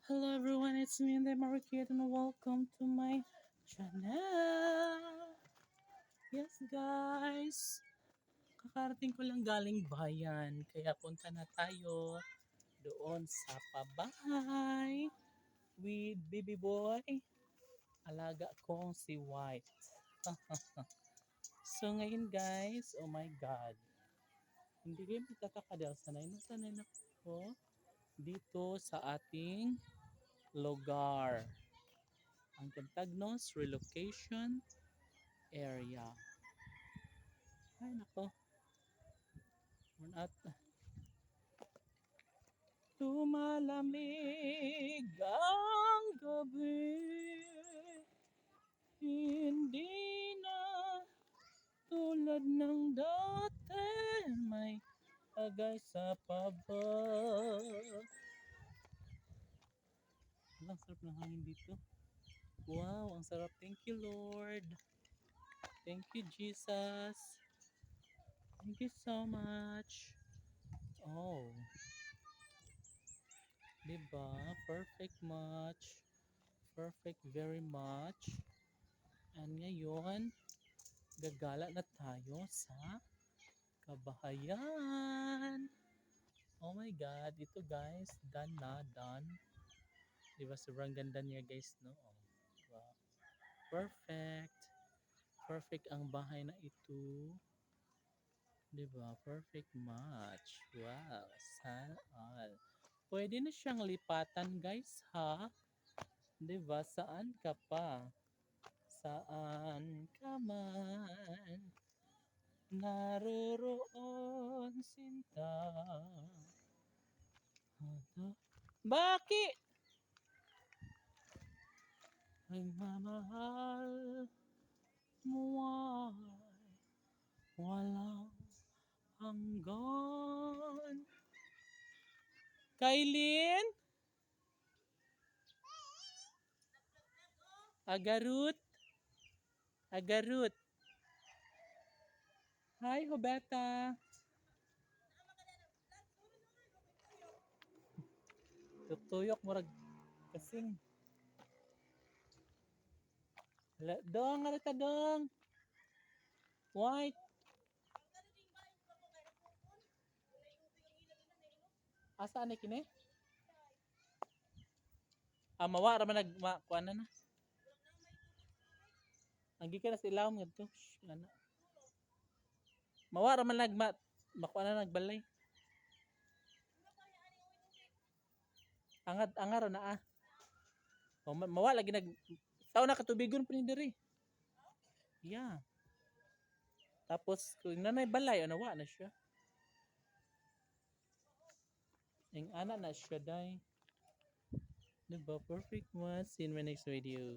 Hello everyone, it's me, the Marikit, and welcome to my channel. Yes guys, kakarating ko lang galing bayan, kaya punta na tayo doon sa pabahay with baby boy, alaga kong si White. So ngayon guys, oh my god, hindi kayo magtataka dahil sanay na ko dito sa ating lugar. Ang Cantagnos Relocation Area. Ay nako, at lumalamig ang gabi. Hindi na tulad ng dati, may agay sa paba. Ang sarap ng hangin dito. Wow, ang sarap. Thank you Lord. Thank you Jesus. Thank you so much. Oh, diba? Perfect match. Perfect very much. And ngayon, gagala na tayo sa kabahayan. Oh my God, ito guys, done na, done. Diba sobrang ganda niya guys, no? Oh, diba? Perfect. Perfect ang bahay na ito. Diba? Perfect match. Wow, sana all. Pwede na siyang lipatan guys, ha? Diba? Saan ka pa? Saan ka man? Naroroon sinta. Bakit? Nagmamahal mo ay walang hanggan. Kailin? Agarut? Agarut? Hi, Hobeta. Tutuyok mo rag kasing. Dong, arita dong. White. Asa ni kini? Mawara man kuan na. Ang gikan na sa ilawom ngadto. Ana. Mawara man makuan na nagbalay. Angar na ah. Mawala lagi tao na katubigon pa ni diri. Yeah. Tapos kung nanay balay nawa na siya. Ang ana na siya dai. Diba perfect one. See you in my next video.